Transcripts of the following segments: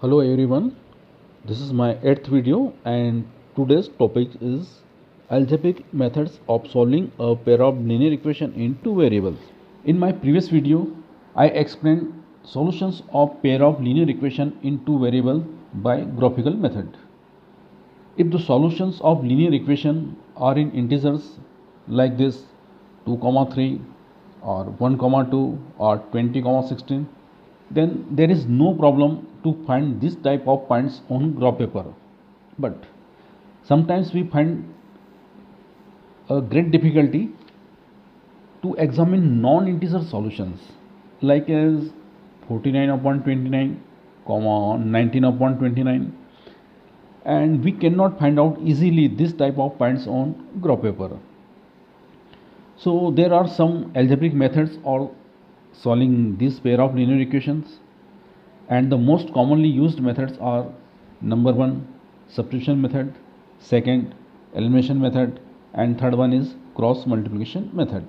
Hello everyone, this is my 8th video and today's topic is algebraic methods of solving a pair of linear equation in two variables. In my previous video, I explained solutions of pair of linear equation in two variables by graphical method. If the solutions of linear equation are in integers like this 2, 3 or 1, 2 or 20, 16, then there is no problem to find this type of points on graph paper. But sometimes we find a great difficulty to examine non-integer solutions like as 49 upon 29, 19 upon 29, and we cannot find out easily this type of points on graph paper. So there are some algebraic methods of solving this pair of linear equations, and the most commonly used methods are number 1 substitution method, second elimination method, and third one is cross multiplication method.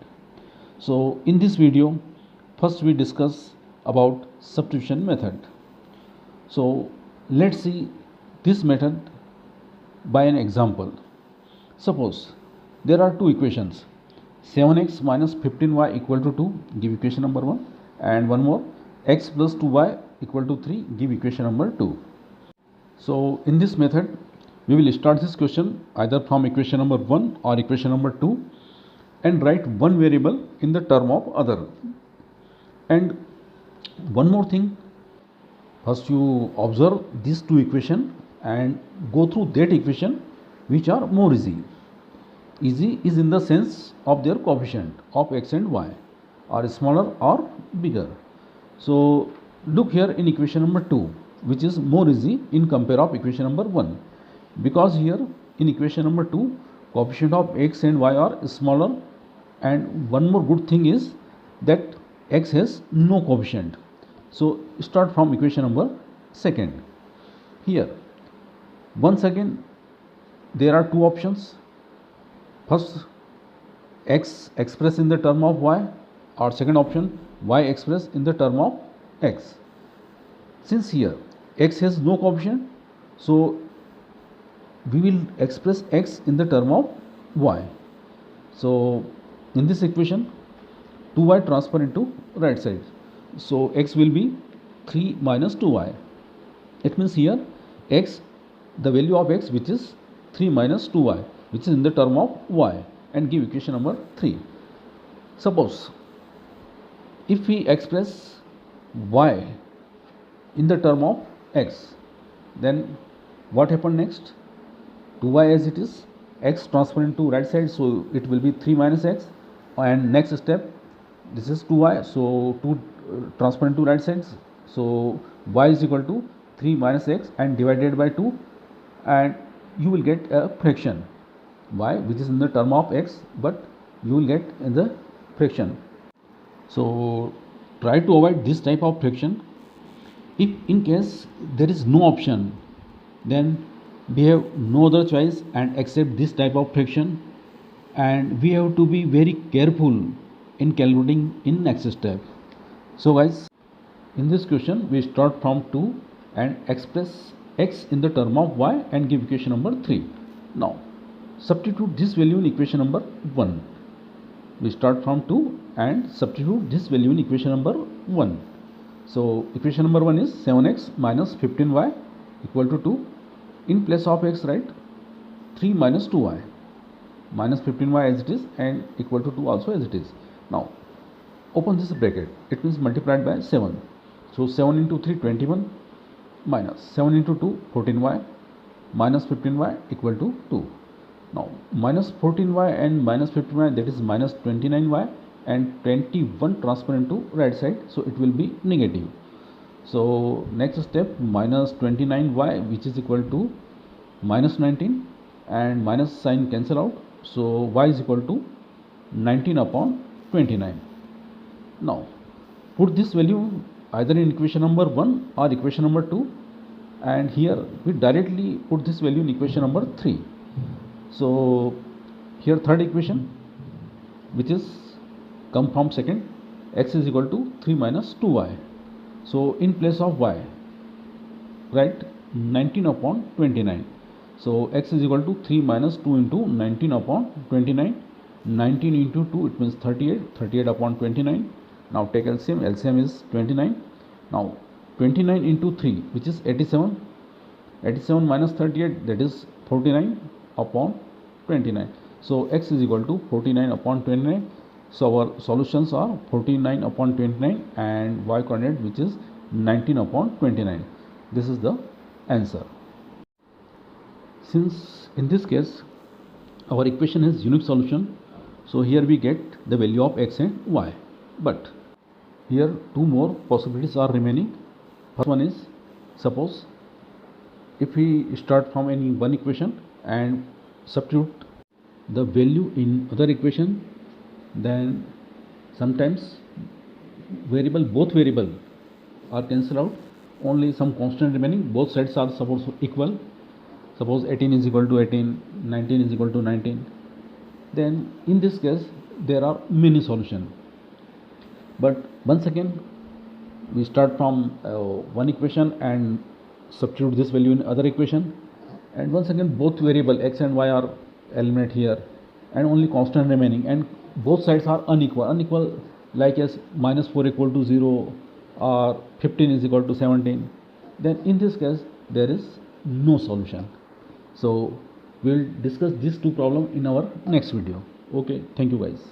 So in this video, first we discuss about substitution method. So let's see this method by an example. Suppose there are two equations, 7x minus 15y equal to 2, give equation number 1, and one more, x plus 2y equal to 3, give equation number 2. So in this method, we will start this question either from equation number 1 or equation number 2 and write one variable in the term of other. And one more thing, first you observe these two equations and go through that equation which are more easy. Easy is in the sense of their coefficient of x and y are smaller or bigger. So look here in equation number 2, which is more easy in compare of equation number 1, because here in equation number 2 coefficient of x and y are smaller, and one more good thing is that x has no coefficient. So start from equation number 2. Here once again there are two options. First, x expressed in the term of y, or second option, y expressed in the term of x. Since here x has no coefficient, so we will express x in the term of y. So in this equation 2y transfer into right side, so x will be 3 minus 2y. It means here x, the value of x which is 3 minus 2y, which is in the term of y, and give equation number 3. Suppose if we express y in the term of x, then what happened next? 2y as it is, x transfer into right side, so it will be 3 minus x, and next step, this is 2y, so 2 transfer into right sides, so y is equal to 3 minus x and divided by 2, and you will get a fraction y which is in the term of x, but you will get in the fraction. So try to avoid this type of fraction. If in case there is no option, then we have no other choice and accept this type of fraction, and we have to be very careful in calculating in next step. So guys, in this question we start from 2 and express x in the term of y and give equation number 3. Now substitute this value in equation number 1. We start from 2 and substitute this value in equation number 1. So equation number 1 is 7x minus 15y equal to 2. In place of x write 3 minus 2y, minus 15y as it is and equal to 2 also as it is. Now open this bracket, it means multiplied by 7. So 7 into 3 21 minus 7 into 2 14y minus 15y equal to 2. Now minus 14y and minus 15y, that is minus 29y, and 21 transfer into right side, so it will be negative. So next step, minus 29y which is equal to minus 19, and minus sign cancel out, so y is equal to 19 upon 29. Now put this value either in equation number 1 or equation number 2, and here we directly put this value in equation number 3. So here third equation, which is come from second, x is equal to 3 minus 2y. So in place of y, write 19 upon 29. So x is equal to 3 minus 2 into 19 upon 29. 19 into 2, it means 38. 38 upon 29. Now take LCM. LCM is 29. Now 29 into 3, which is 87. 87 minus 38, that is 49 upon 29. So x is equal to 49 upon 29. So our solutions are 49 upon 29 and y coordinate, which is 19 upon 29. This is the answer. Since in this case our equation has unique solution, so here we get the value of x and y. But here two more possibilities are remaining. First one is, suppose if we start from any one equation and substitute the value in other equation, then sometimes both variable are cancelled out, only some constant remaining, both sides are supposed equal. Suppose 18 is equal to 18, 19 is equal to 19, then in this case there are many solutions. But once again we start from one equation and substitute this value in other equation, and once again both variable x and y are eliminated here and only constant remaining, and both sides are unequal, like as minus 4 equal to 0 or 15 is equal to 17, then in this case there is no solution. So we'll discuss these two problems in our next video. Okay, thank you guys.